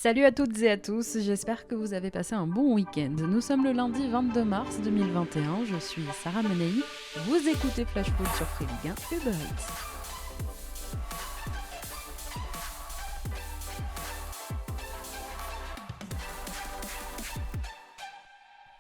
Salut à toutes et à tous, j'espère que vous avez passé un bon week-end. Nous sommes le lundi 22 mars 2021, je suis Sarah Menei, vous écoutez Flash Foot sur Free Ligue 1 Uber Eats.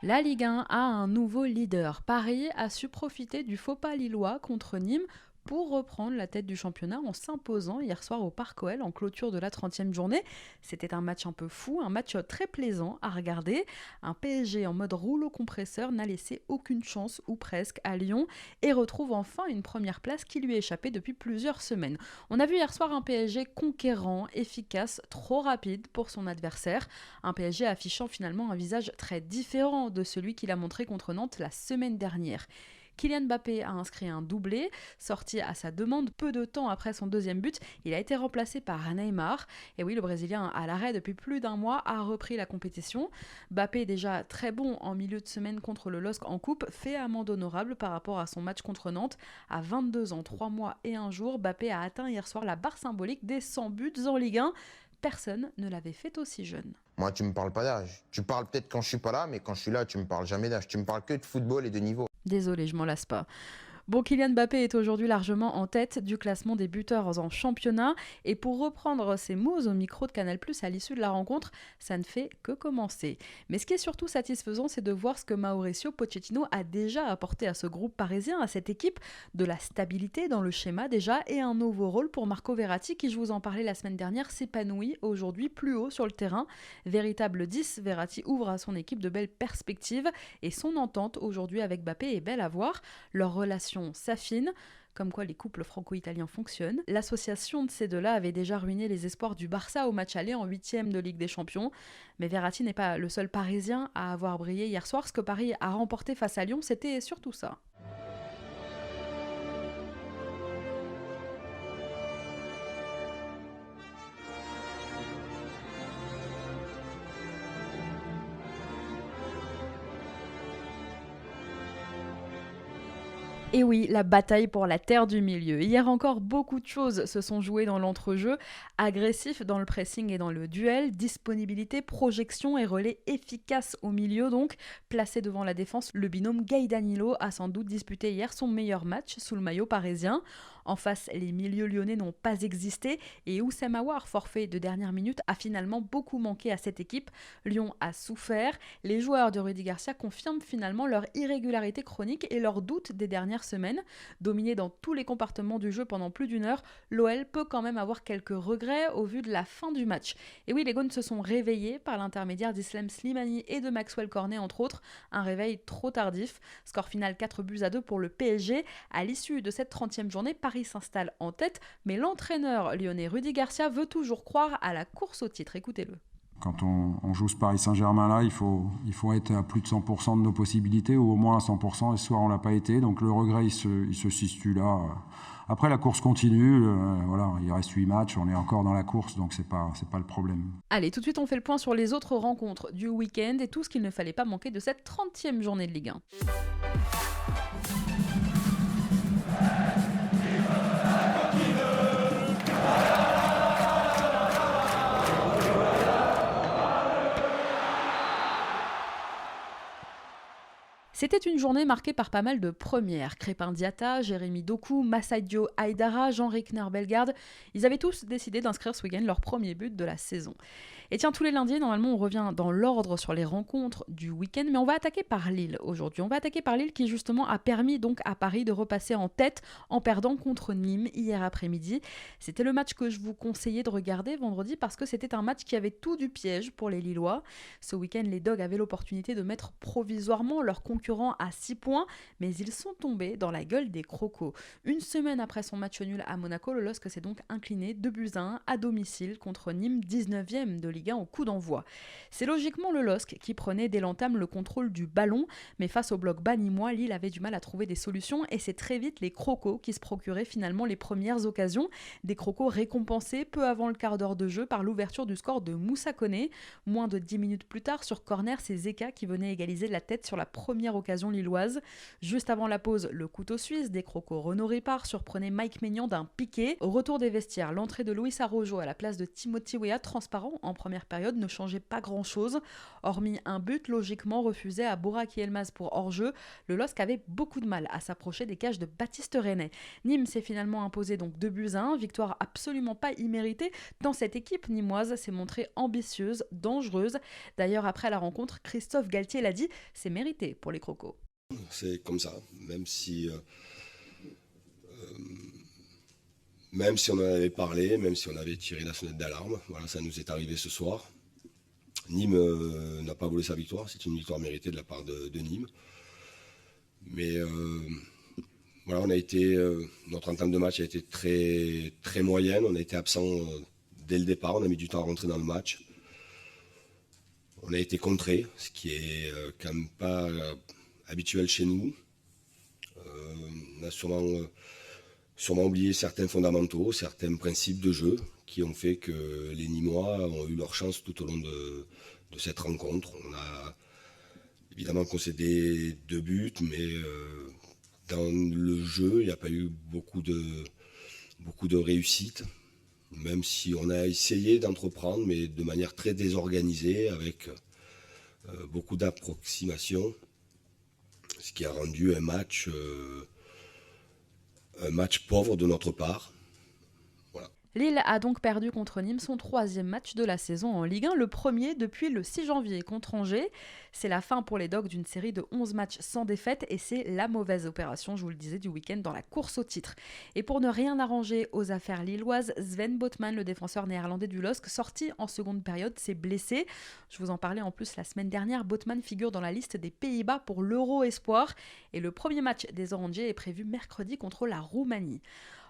La Ligue 1 a un nouveau leader. Paris a su profiter du faux pas lillois contre Nîmes pour reprendre la tête du championnat en s'imposant hier soir au Parc OL en clôture de la 30e journée. C'était un match un peu fou, un match très plaisant à regarder. Un PSG en mode rouleau compresseur n'a laissé aucune chance, ou presque, à Lyon et retrouve enfin une première place qui lui échappait depuis plusieurs semaines. On a vu hier soir un PSG conquérant, efficace, trop rapide pour son adversaire. Un PSG affichant finalement un visage très différent de celui qu'il a montré contre Nantes la semaine dernière. Kylian Mbappé a inscrit un doublé, sorti à sa demande peu de temps après son deuxième but. Il a été remplacé par Neymar. Et oui, le Brésilien, à l'arrêt depuis plus d'un mois, a repris la compétition. Mbappé, déjà très bon en milieu de semaine contre le LOSC en coupe, fait amende honorable par rapport à son match contre Nantes. À 22 ans, 3 mois et 1 jour, Mbappé a atteint hier soir la barre symbolique des 100 buts en Ligue 1. Personne ne l'avait fait aussi jeune. Moi, tu me parles pas d'âge. Tu parles peut-être quand je suis pas là, mais quand je suis là, tu me parles jamais d'âge. Tu me parles que de football et de niveau. Désolée, je m'en lasse pas. Bon, Kylian Mbappé est aujourd'hui largement en tête du classement des buteurs en championnat. Et pour reprendre ses mots au micro de Canal+, à l'issue de la rencontre, ça ne fait que commencer. Mais ce qui est surtout satisfaisant, c'est de voir ce que Mauricio Pochettino a déjà apporté à ce groupe parisien, à cette équipe, de la stabilité dans le schéma déjà et un nouveau rôle pour Marco Verratti qui, je vous en parlais la semaine dernière, s'épanouit aujourd'hui plus haut sur le terrain. Véritable 10, Verratti ouvre à son équipe de belles perspectives et son entente aujourd'hui avec Mbappé est belle à voir. Leur relation s'affine, comme quoi les couples franco-italiens fonctionnent. L'association de ces deux-là avait déjà ruiné les espoirs du Barça au match aller en 8e de Ligue des Champions. Mais Verratti n'est pas le seul Parisien à avoir brillé hier soir. Ce que Paris a remporté face à Lyon, c'était surtout ça. Et oui, la bataille pour la terre du milieu. Hier encore, beaucoup de choses se sont jouées dans l'entrejeu. Agressif dans le pressing et dans le duel, disponibilité, projection et relais efficaces au milieu donc. Placé devant la défense, le binôme Gaï-Danilo a sans doute disputé hier son meilleur match sous le maillot parisien. En face, les milieux lyonnais n'ont pas existé et Oussem Aouar, forfait de dernière minute, a finalement beaucoup manqué à cette équipe. Lyon a souffert. Les joueurs de Rudy Garcia confirment finalement leur irrégularité chronique et leurs doutes des dernières semaines. Dominé dans tous les compartiments du jeu pendant plus d'une heure, l'OL peut quand même avoir quelques regrets au vu de la fin du match. Et oui, les Gones se sont réveillés par l'intermédiaire d'Islam Slimani et de Maxwell Cornet entre autres. Un réveil trop tardif. Score final 4-2 pour le PSG. À l'issue de cette 30e journée, Paris s'installe en tête, mais l'entraîneur lyonnais Rudy Garcia veut toujours croire à la course au titre. Écoutez-le. Quand on joue ce Paris Saint-Germain-là, il faut être à plus de 100% de nos possibilités, ou au moins à 100%, et ce soir on ne l'a pas été, donc le regret il se situe là. Après la course continue, voilà, il reste 8 matchs, on est encore dans la course, donc c'est pas le problème. Allez, tout de suite on fait le point sur les autres rencontres du week-end et tout ce qu'il ne fallait pas manquer de cette 30e journée de Ligue 1. C'était une journée marquée par pas mal de premières. Crépin Diatta, Jérémy Doku, Massadio Haidara, Jean-Rickner Bellegarde, ils avaient tous décidé d'inscrire ce week-end leur premier but de la saison. Et tiens, tous les lundis, normalement, on revient dans l'ordre sur les rencontres du week-end, mais on va attaquer par Lille aujourd'hui. On va attaquer par Lille qui, justement, a permis donc à Paris de repasser en tête en perdant contre Nîmes hier après-midi. C'était le match que je vous conseillais de regarder vendredi parce que c'était un match qui avait tout du piège pour les Lillois. Ce week-end, les Dogs avaient l'opportunité de mettre provisoirement leur concurrent à 6 points, mais ils sont tombés dans la gueule des crocos. Une semaine après son match nul à Monaco, le LOSC s'est donc incliné 2-1 à domicile contre Nîmes, 19e de Ligue 1 au coup d'envoi. C'est logiquement le LOSC qui prenait dès l'entame le contrôle du ballon, mais face au bloc bas nîmois, Lille avait du mal à trouver des solutions et c'est très vite les crocos qui se procuraient finalement les premières occasions. Des crocos récompensés peu avant le quart d'heure de jeu par l'ouverture du score de Moussa Koné. Moins de 10 minutes plus tard, sur corner, c'est Zeka qui venait égaliser la tête sur la première occasion occasion lilloise. Juste avant la pause, le couteau suisse des Crocos Renaud Ripard surprenait Mike Maignan d'un piqué. Au retour des vestiaires, l'entrée de Luis Araujo à la place de Timothy Weah, transparent en première période, ne changeait pas grand-chose. Hormis un but logiquement refusé à Burak Yilmaz pour hors-jeu, le LOSC avait beaucoup de mal à s'approcher des cages de Baptiste Rennais. Nîmes s'est finalement imposé donc 2-1, victoire absolument pas imméritée tant cette équipe nîmoise s'est montrée ambitieuse, dangereuse. D'ailleurs, après la rencontre, Christophe Galtier l'a dit, c'est mérité pour les Crocos. C'est comme ça, même si on en avait parlé, même si on avait tiré la sonnette d'alarme, voilà, ça nous est arrivé ce soir. Nîmes n'a pas volé sa victoire, c'est une victoire méritée de la part de Nîmes. Mais voilà, notre entame de match a été très, très moyenne, on a été absent dès le départ, on a mis du temps à rentrer dans le match. On a été contré, ce qui est quand même pas habituel chez nous. On a sûrement oublié certains fondamentaux, certains principes de jeu qui ont fait que les Nîmois ont eu leur chance tout au long de cette rencontre. On a évidemment concédé 2 buts, mais dans le jeu, il n'y a pas eu beaucoup de réussite, même si on a essayé d'entreprendre, mais de manière très désorganisée, avec beaucoup d'approximations, ce qui a rendu un match pauvre de notre part. Voilà. Lille a donc perdu contre Nîmes son 3e match de la saison en Ligue 1, le premier depuis le 6 janvier contre Angers. C'est la fin pour les Dogs d'une série de 11 matchs sans défaite et c'est la mauvaise opération, je vous le disais, du week-end dans la course au titre. Et pour ne rien arranger aux affaires lilloises, Sven Botman, le défenseur néerlandais du LOSC, sorti en seconde période, s'est blessé. Je vous en parlais en plus la semaine dernière, Botman figure dans la liste des Pays-Bas pour l'Euro Espoir et le premier match des Orangers est prévu mercredi contre la Roumanie.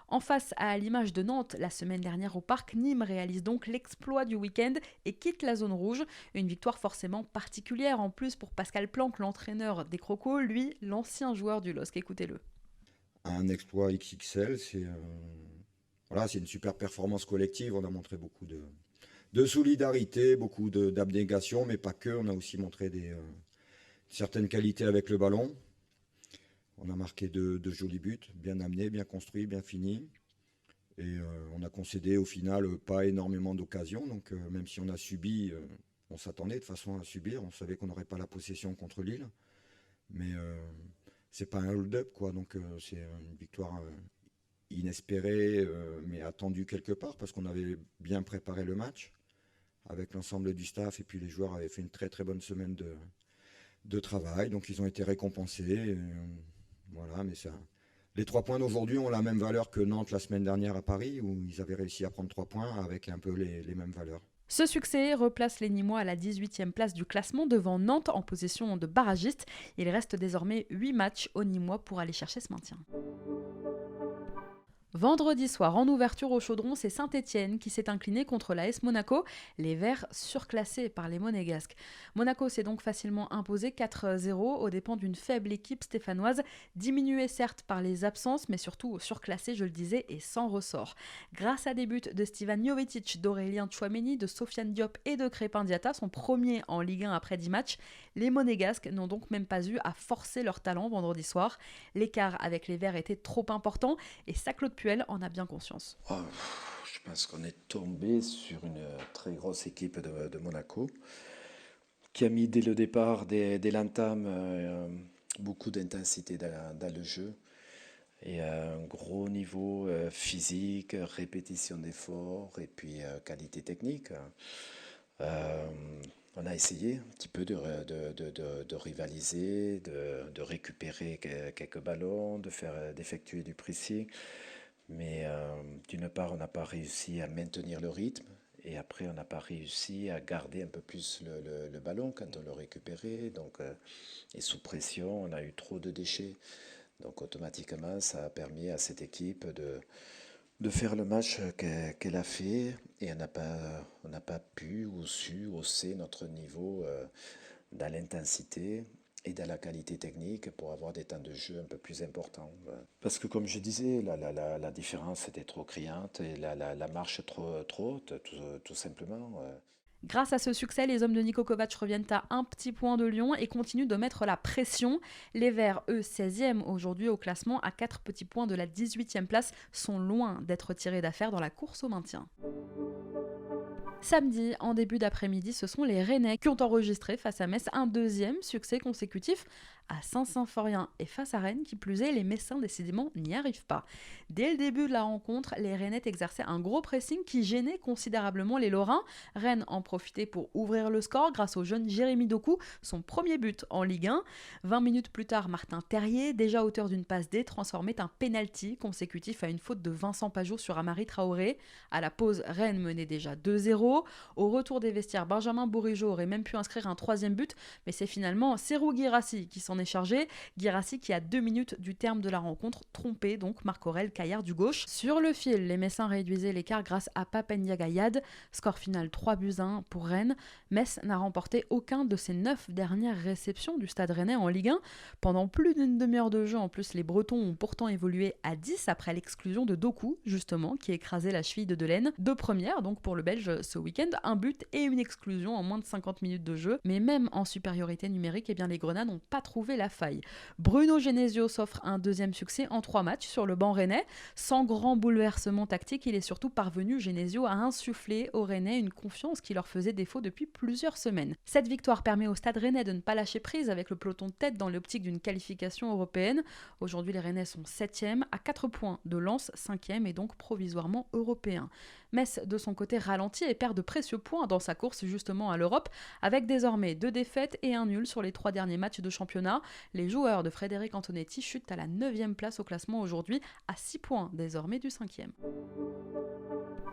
En face, à l'image de Nantes la semaine dernière au Parc, Nîmes réalise donc l'exploit du week-end et quitte la zone rouge. Une victoire forcément particulière en plus pour Pascal Planck, l'entraîneur des Crocos, lui, l'ancien joueur du LOSC. Écoutez-le. Un exploit XXL, c'est une super performance collective. On a montré beaucoup de solidarité, beaucoup d'abnégation, mais pas que. On a aussi montré certaines qualités avec le ballon. On a marqué de jolis buts, bien amenés, bien construits, bien finis. Et on a concédé au final pas énormément d'occasions. Donc même si on a subi, on s'attendait de façon à subir. On savait qu'on n'aurait pas la possession contre Lille. Mais c'est pas un hold-up, quoi. Donc c'est une victoire inespérée, mais attendue quelque part, parce qu'on avait bien préparé le match avec l'ensemble du staff. Et puis les joueurs avaient fait une très très bonne semaine de travail. Donc ils ont été récompensés. Voilà, mais les 3 points d'aujourd'hui ont la même valeur que Nantes la semaine dernière à Paris, où ils avaient réussi à prendre 3 points avec un peu les mêmes valeurs. Ce succès replace les Nîmois à la 18e place du classement devant Nantes en position de barragiste. Il reste désormais 8 matchs aux Nîmois pour aller chercher ce maintien. Vendredi soir, en ouverture au Chaudron, c'est Saint-Etienne qui s'est incliné contre l'AS Monaco, les Verts surclassés par les Monégasques. Monaco s'est donc facilement imposé 4-0 aux dépens d'une faible équipe stéphanoise, diminuée certes par les absences, mais surtout surclassée, je le disais, et sans ressort. Grâce à des buts de Stivan Jovetic, d'Aurélien Tchouaméni, de Sofiane Diop et de Crépin Diatta, son premier en Ligue 1 après 10 matchs, les Monégasques n'ont donc même pas eu à forcer leur talent vendredi soir. L'écart avec les Verts était trop important et ça, Claude Puel en a bien conscience. Je pense qu'on est tombé sur une très grosse équipe de Monaco qui a mis dès le départ, dès l'entame, beaucoup d'intensité dans le jeu et un gros niveau physique, répétition d'efforts et puis qualité technique. On a essayé un petit peu de rivaliser, de récupérer quelques ballons, d'effectuer du pressing. Mais d'une part, on n'a pas réussi à maintenir le rythme. Et après, on n'a pas réussi à garder un peu plus le ballon quand on le récupérait. Donc, et sous pression, on a eu trop de déchets. Donc automatiquement, ça a permis à cette équipe de faire le match qu'elle a fait. Et on n'a pas pu ou su hausser notre niveau dans l'intensité et dans la qualité technique pour avoir des temps de jeu un peu plus importants. Parce que comme je disais, la différence était trop criante et la marche trop haute, tout simplement. Grâce à ce succès, les hommes de Niko Kovac reviennent à un petit point de Lyon et continuent de mettre la pression. Les Verts, eux, 16e aujourd'hui au classement, à 4 petits points de la 18e place, sont loin d'être tirés d'affaire dans la course au maintien. Samedi, en début d'après-midi, ce sont les Rennais qui ont enregistré face à Metz un deuxième succès consécutif à Saint-Symphorien et face à Rennes, qui plus est, les Messins décidément n'y arrivent pas. Dès le début de la rencontre, les Rennais exerçaient un gros pressing qui gênait considérablement les Lorrains. Rennes en profitait pour ouvrir le score grâce au jeune Jérémy Doku, son premier but en Ligue 1. 20 minutes plus tard, Martin Terrier, déjà auteur d'une passe D, transformait un penalty consécutif à une faute de Vincent Pajot sur Amari Traoré. À la pause, Rennes menait déjà 2-0. Au retour des vestiaires, Benjamin Bourigeaud aurait même pu inscrire un troisième but, mais c'est finalement Serhou Guirassy qui s'en est chargé. Guirassy qui, à 2 minutes du terme de la rencontre, trompait donc Marc-Aurèle Caillard du gauche. Sur le fil, les Messins réduisaient l'écart grâce à Pape Ndiaga Yad. Score final 3-1 pour Rennes. Metz n'a remporté aucun de ses 9 dernières réceptions du Stade Rennais en Ligue 1. Pendant plus d'une demi-heure de jeu, en plus, les Bretons ont pourtant évolué à 10 après l'exclusion de Doku, justement, qui écrasait la cheville de Delaine. 2 premières, donc pour le Belge ce week-end, un but et une exclusion en moins de 50 minutes de jeu. Mais même en supériorité numérique, eh bien, les Grenats n'ont pas trouvé la faille. Bruno Genesio s'offre un deuxième succès en 3 matchs sur le banc rennais. Sans grand bouleversement tactique, il est surtout parvenu, Genesio, à insuffler aux Rennais une confiance qui leur faisait défaut depuis plusieurs semaines. Cette victoire permet au Stade Rennais de ne pas lâcher prise avec le peloton de tête dans l'optique d'une qualification européenne. Aujourd'hui, les Rennais sont 7e, à 4 points de Lens, 5e et donc provisoirement européen. Metz, de son côté, ralentit et perd de précieux points dans sa course justement à l'Europe, avec désormais 2 défaites et un nul sur les 3 derniers matchs de championnat. Les joueurs de Frédéric Antonetti chutent à la 9e place au classement aujourd'hui, à 6 points désormais du 5e.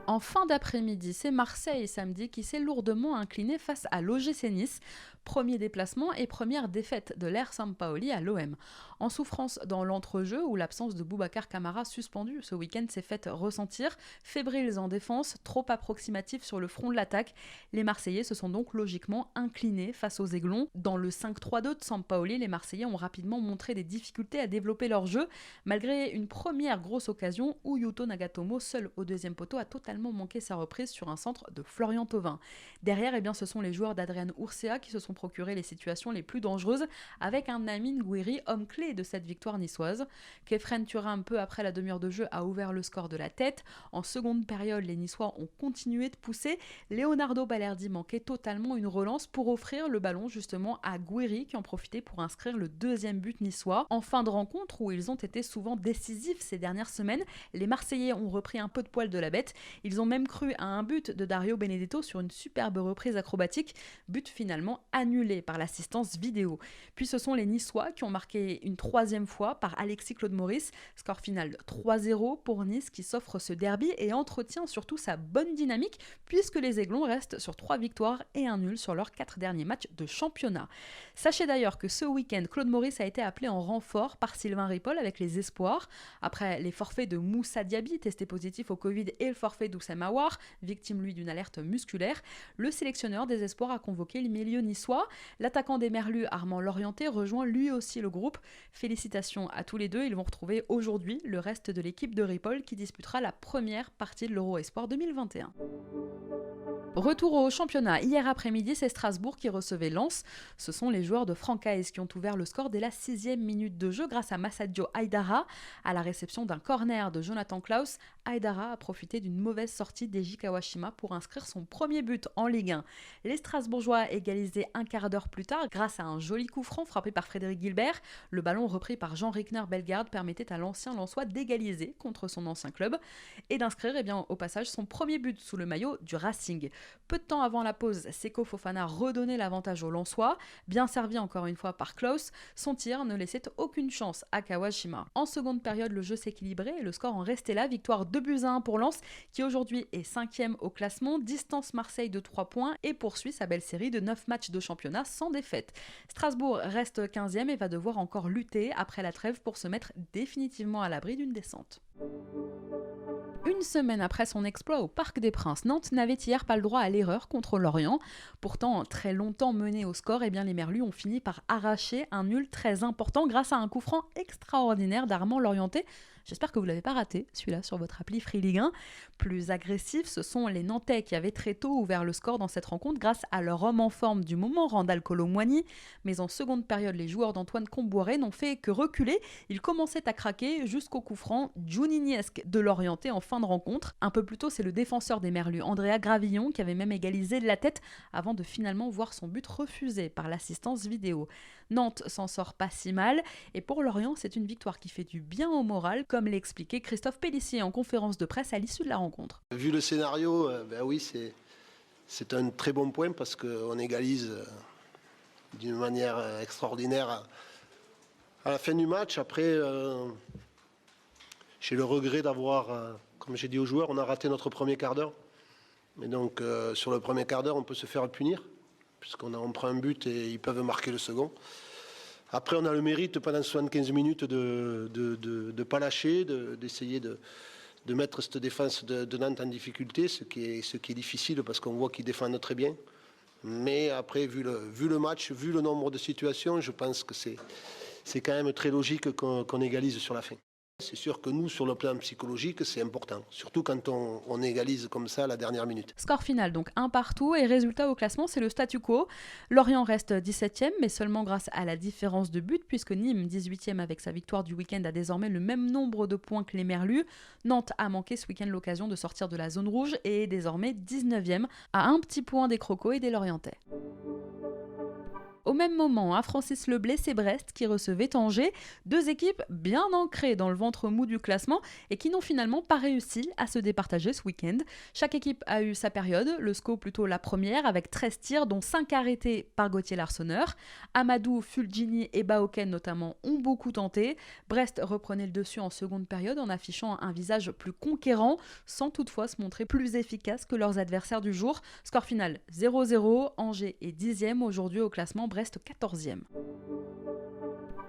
En fin d'après-midi, c'est Marseille samedi qui s'est lourdement incliné face à l'OGC Nice. Premier déplacement et première défaite de l'Air Sampaoli à l'OM. En souffrance dans l'entrejeu où l'absence de Boubacar Kamara suspendu ce week-end s'est faite ressentir, fébriles en défense, trop approximatifs sur le front de l'attaque, les Marseillais se sont donc logiquement inclinés face aux Aiglons. Dans le 5-3-2 de Sampaoli, les Marseillais ont rapidement montré des difficultés à développer leur jeu, malgré une première grosse occasion où Yuto Nagatomo, seul au deuxième poteau, a totalement manqué sa reprise sur un centre de Florian Thauvin. Derrière, eh bien, ce sont les joueurs d'Adrian Urcea qui se sont procuré les situations les plus dangereuses, avec un Amine Gouiri, homme clé de cette victoire niçoise. Kefren Thuram, peu après la demi-heure de jeu, a ouvert le score de la tête. En seconde période, les Niçois ont continué de pousser. Leonardo Balerdi manquait totalement une relance pour offrir le ballon justement à Gouiri, qui en profitait pour inscrire le deuxième but niçois. En fin de rencontre, où ils ont été souvent décisifs ces dernières semaines, les Marseillais ont repris un peu de poil de la bête. Ils ont même cru à un but de Dario Benedetto sur une superbe reprise acrobatique, but finalement annulé par l'assistance vidéo. Puis ce sont les Niçois qui ont marqué une 3e fois par Alexis Claude Maurice. Score final 3-0 pour Nice qui s'offre ce derby et entretient surtout sa bonne dynamique puisque les Aiglons restent sur 3 victoires et un nul sur leurs 4 derniers matchs de championnat. Sachez d'ailleurs que ce week-end, Claude Maurice a été appelé en renfort par Sylvain Ripoll avec les espoirs. Après les forfaits de Moussa Diaby, testé positif au Covid, et le forfait d'Oussem Aouar, victime lui d'une alerte musculaire, le sélectionneur des espoirs a convoqué le milieu niçois. L'attaquant des Merlus, Armand Lorienté, rejoint lui aussi le groupe. Félicitations à tous les deux, ils vont retrouver aujourd'hui le reste de l'équipe de Ripoll qui disputera la première partie de l'Euro Espoir 2021. Retour au championnat. Hier après-midi, c'est Strasbourg qui recevait Lens. Ce sont les joueurs de Francaise qui ont ouvert le score dès la 6e minute de jeu grâce à Massadio Haidara. À la réception d'un corner de Jonathan Klaus, Haidara a profité d'une mauvaise sortie d'Eiji Kawashima pour inscrire son premier but en Ligue 1. Les Strasbourgeois égalisaient un quart d'heure plus tard grâce à un joli coup franc frappé par Frédéric Gilbert. Le ballon repris par Jean Rickner Bellegarde permettait à l'ancien Lensois d'égaliser contre son ancien club et d'inscrire au passage son premier but sous le maillot du Racing. Peu de temps avant la pause, Seko Fofana redonnait l'avantage aux Lensois. Bien servi encore une fois par Klaus, son tir ne laissait aucune chance à Kawashima. En seconde période, le jeu s'équilibrait et le score en restait là. Victoire 2-1 pour Lens, qui aujourd'hui est 5e au classement, distance Marseille de 3 points et poursuit sa belle série de 9 matchs de championnat sans défaite. Strasbourg reste 15e et va devoir encore lutter après la trêve pour se mettre définitivement à l'abri d'une descente. Une semaine après son exploit au Parc des Princes, Nantes n'avait hier pas le droit à l'erreur contre Lorient. Pourtant, très longtemps mené au score, les Merlus ont fini par arracher un nul très important grâce à un coup franc extraordinaire d'Armand Lorienté. J'espère que vous ne l'avez pas raté, celui-là, sur votre appli Free Ligue 1. Plus agressifs, ce sont les Nantais qui avaient très tôt ouvert le score dans cette rencontre grâce à leur homme en forme du moment, Randal Kolo Muani. Mais en seconde période, les joueurs d'Antoine Comboiré n'ont fait que reculer. Ils commençaient à craquer jusqu'au coup franc Juninesque de l'Orienté en fin de rencontre. Un peu plus tôt, c'est le défenseur des Merlus, Andrea Gravillon, qui avait même égalisé de la tête avant de finalement voir son but refusé par l'assistance vidéo. Nantes s'en sort pas si mal, et pour Lorient, c'est une victoire qui fait du bien au moral, comme l'a expliqué Christophe Pélissier en conférence de presse à l'issue de la rencontre. Vu le scénario, oui, c'est un très bon point parce qu'on égalise d'une manière extraordinaire à la fin du match. Après, j'ai le regret d'avoir, comme j'ai dit aux joueurs, on a raté notre premier quart d'heure. Mais donc, sur le premier quart d'heure, on peut se faire punir, puisqu'on prend un but et ils peuvent marquer le second. Après, on a le mérite pendant 75 minutes de ne pas lâcher, d'essayer de mettre cette défense de Nantes en difficulté, ce qui est difficile parce qu'on voit qu'ils défendent très bien. Mais après, vu le match, vu le nombre de situations, je pense que c'est quand même très logique qu'on égalise sur la fin. C'est sûr que nous, sur le plan psychologique, c'est important. Surtout quand on égalise comme ça à la dernière minute. Score final, donc 1 partout. Et résultat au classement, c'est le statu quo. Lorient reste 17e, mais seulement grâce à la différence de but, puisque Nîmes, 18e avec sa victoire du week-end, a désormais le même nombre de points que les Merlus. Nantes a manqué ce week-end l'occasion de sortir de la zone rouge et est désormais 19e, à un petit point des Crocos et des Lorientais. Au même moment, à Francis Leblay, c'est Brest qui recevait Angers, deux équipes bien ancrées dans le ventre mou du classement et qui n'ont finalement pas réussi à se départager ce week-end. Chaque équipe a eu sa période, le SCO plutôt la première avec 13 tirs dont 5 arrêtés par Gauthier Larsonneur. Amadou, Fulgini et Baoken notamment ont beaucoup tenté. Brest reprenait le dessus en seconde période en affichant un visage plus conquérant sans toutefois se montrer plus efficace que leurs adversaires du jour. Score final 0-0, Angers est 10e aujourd'hui au classement, Brest 14e.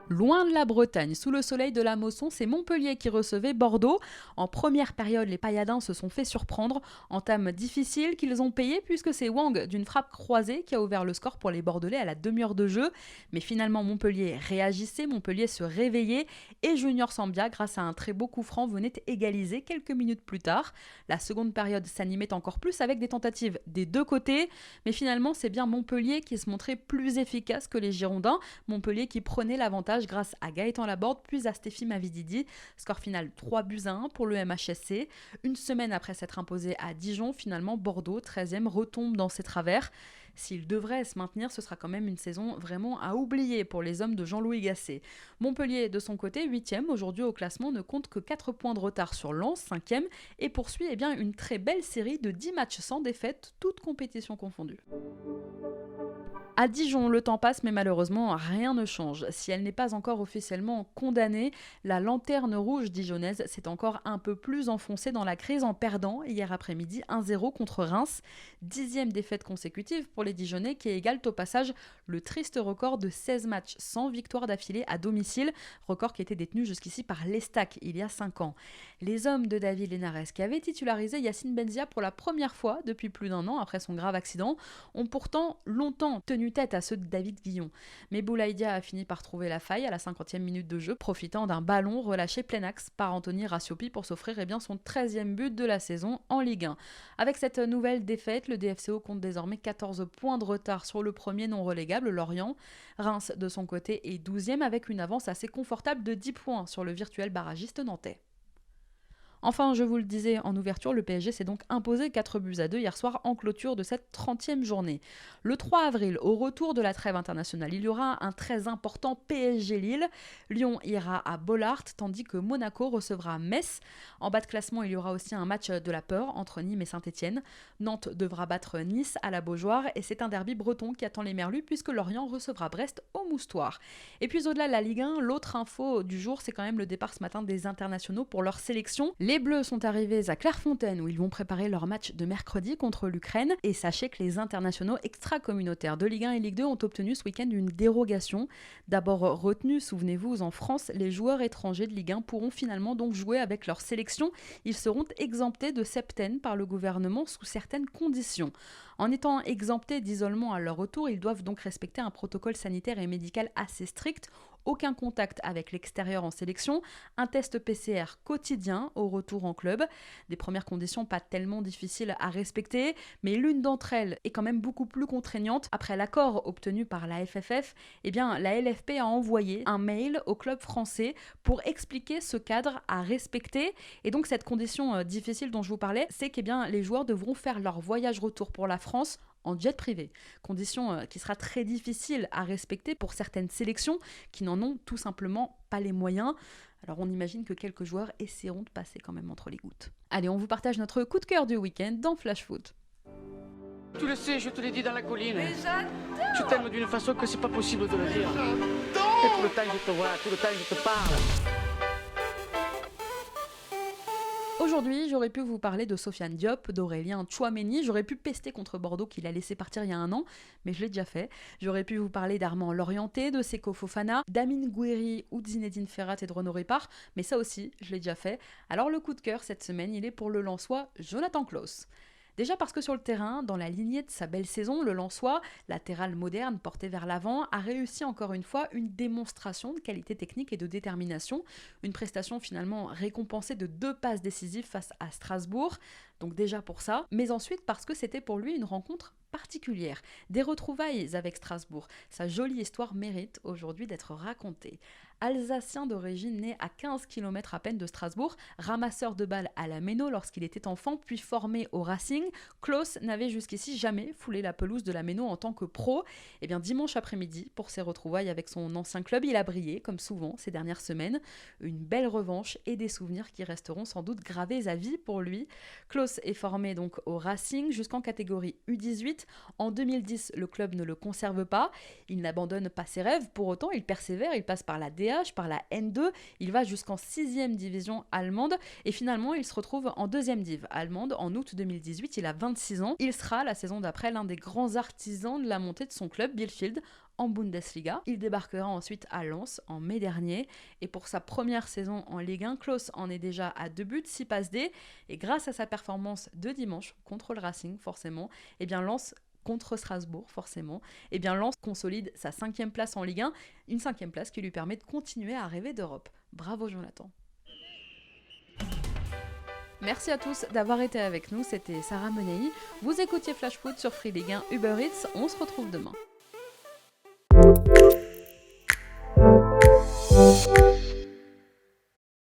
Loin de la Bretagne, sous le soleil de la Mosson, c'est Montpellier qui recevait Bordeaux. En première période, les Pailladins se sont fait surprendre. Entame difficile qu'ils ont payé puisque c'est Wang d'une frappe croisée qui a ouvert le score pour les Bordelais à la demi-heure de jeu. Mais finalement, Montpellier réagissait, Montpellier se réveillait et Junior Sambia, grâce à un très beau coup franc, venait égaliser quelques minutes plus tard. La seconde période s'animait encore plus avec des tentatives des deux côtés. Mais finalement, c'est bien Montpellier qui se montrait plus efficace que les Girondins. Montpellier qui prenait l'avantage grâce à Gaëtan Laborde puis à Stéphie Mavididi. Score final 3-1 pour le MHSC. Une semaine après s'être imposé à Dijon, finalement Bordeaux, 13e, retombe dans ses travers. S'il devrait se maintenir, ce sera quand même une saison vraiment à oublier pour les hommes de Jean-Louis Gasset. Montpellier, de son côté, 8e, aujourd'hui au classement, ne compte que 4 points de retard sur Lens, 5e, et poursuit une très belle série de 10 matchs sans défaite, toutes compétitions confondues. À Dijon, le temps passe, mais malheureusement, rien ne change. Si elle n'est pas encore officiellement condamnée, la lanterne rouge dijonnaise s'est encore un peu plus enfoncée dans la crise en perdant hier après-midi 1-0 contre Reims. 10e défaite consécutive pour les Dijonnais qui égalent au passage le triste record de 16 matchs sans victoire d'affilée à domicile, record qui était détenu jusqu'ici par l'Estac il y a 5 ans. Les hommes de David Linares, qui avaient titularisé Yacine Benzia pour la première fois depuis plus d'1 an après son grave accident, ont pourtant longtemps tenu tête à ceux de David Guillon. Mais Boulaïdia a fini par trouver la faille à la 50e minute de jeu, profitant d'un ballon relâché plein axe par Anthony Rassiopi pour s'offrir son 13e but de la saison en Ligue 1. Avec cette nouvelle défaite, le DFCO compte désormais 14 points de retard sur le premier non relégable, Lorient. Reims, de son côté, est 12e avec une avance assez confortable de 10 points sur le virtuel barragiste nantais. Enfin, je vous le disais en ouverture, le PSG s'est donc imposé 4-2 hier soir en clôture de cette 30e journée. Le 3 avril, au retour de la trêve internationale, il y aura un très important PSG-Lille. Lyon ira à Bollaert, tandis que Monaco recevra Metz. En bas de classement, il y aura aussi un match de la peur entre Nîmes et Saint-Etienne. Nantes devra battre Nice à la Beaujoire et c'est un derby breton qui attend les Merlus puisque Lorient recevra Brest au Moustoir. Et puis au-delà de la Ligue 1, l'autre info du jour, c'est quand même le départ ce matin des internationaux pour leur sélection. Les Bleus sont arrivés à Clairefontaine où ils vont préparer leur match de mercredi contre l'Ukraine. Et sachez que les internationaux extra-communautaires de Ligue 1 et Ligue 2 ont obtenu ce week-end une dérogation. D'abord retenue, souvenez-vous, en France, les joueurs étrangers de Ligue 1 pourront finalement donc jouer avec leur sélection. Ils seront exemptés de septaine par le gouvernement sous certaines conditions. En étant exemptés d'isolement à leur retour, ils doivent donc respecter un protocole sanitaire et médical assez strict. aucun contact avec l'extérieur en sélection, un test PCR quotidien au retour en club. Des premières conditions pas tellement difficiles à respecter, mais l'une d'entre elles est quand même beaucoup plus contraignante. Après l'accord obtenu par la FFF, eh bien, la LFP a envoyé un mail au club français pour expliquer ce cadre à respecter. Et donc cette condition difficile dont je vous parlais, c'est que les joueurs devront faire leur voyage retour pour la France en jet privé. Condition qui sera très difficile à respecter pour certaines sélections qui n'en ont tout simplement pas les moyens. Alors on imagine que quelques joueurs essaieront de passer quand même entre les gouttes. Allez, on vous partage notre coup de cœur du week-end dans Flash Foot. Tu le sais, je te l'ai dit dans la colline. Mais j'adore. Je t'aime d'une façon que c'est pas possible de le dire. Et tout le temps je te vois, tout le temps je te parle. Aujourd'hui, j'aurais pu vous parler de Sofiane Diop, d'Aurélien Tchouaméni, j'aurais pu pester contre Bordeaux qu'il a laissé partir il y a 1 an, mais je l'ai déjà fait. J'aurais pu vous parler d'Armand Lorienté, de Seko Fofana, d'Amine Gouiri ou de Zinedine Ferrat et de Renaud Répard, mais ça aussi, je l'ai déjà fait. Alors le coup de cœur cette semaine, il est pour le Lensois Jonathan Clauss. Déjà parce que sur le terrain, dans la lignée de sa belle saison, le Lensois, latéral moderne porté vers l'avant, a réussi encore une fois une démonstration de qualité technique et de détermination. Une prestation finalement récompensée de 2 passes décisives face à Strasbourg. Donc déjà pour ça, mais ensuite parce que c'était pour lui une rencontre particulière. Des retrouvailles avec Strasbourg. Sa jolie histoire mérite aujourd'hui d'être racontée. Alsacien d'origine né à 15 km à peine de Strasbourg, ramasseur de balles à la Méno lorsqu'il était enfant, puis formé au Racing, Clauss n'avait jusqu'ici jamais foulé la pelouse de la Méno en tant que pro. Et bien dimanche après-midi, pour ses retrouvailles avec son ancien club, il a brillé, comme souvent ces dernières semaines. Une belle revanche et des souvenirs qui resteront sans doute gravés à vie pour lui. Clauss est formé donc au Racing jusqu'en catégorie U18. En 2010, le club ne le conserve pas. Il n'abandonne pas ses rêves, pour autant il persévère, il passe par la DH, par la N2, il va jusqu'en 6e division allemande et finalement il se retrouve en 2e div allemande en août 2018, il a 26 ans. Il sera la saison d'après l'un des grands artisans de la montée de son club, Bielefeld, en Bundesliga. Il débarquera ensuite à Lens en mai dernier et pour sa première saison en Ligue 1, Clauss en est déjà à 2 buts, 6 passes D et grâce à sa performance de dimanche contre le Racing forcément, et bien Lens contre Strasbourg forcément, et bien Lens consolide sa 5e place en Ligue 1, une 5e place qui lui permet de continuer à rêver d'Europe. Bravo Jonathan. Merci à tous d'avoir été avec nous, c'était Sarah Menei. Vous écoutiez Flash Foot sur Free Ligue 1 Uber Eats, on se retrouve demain.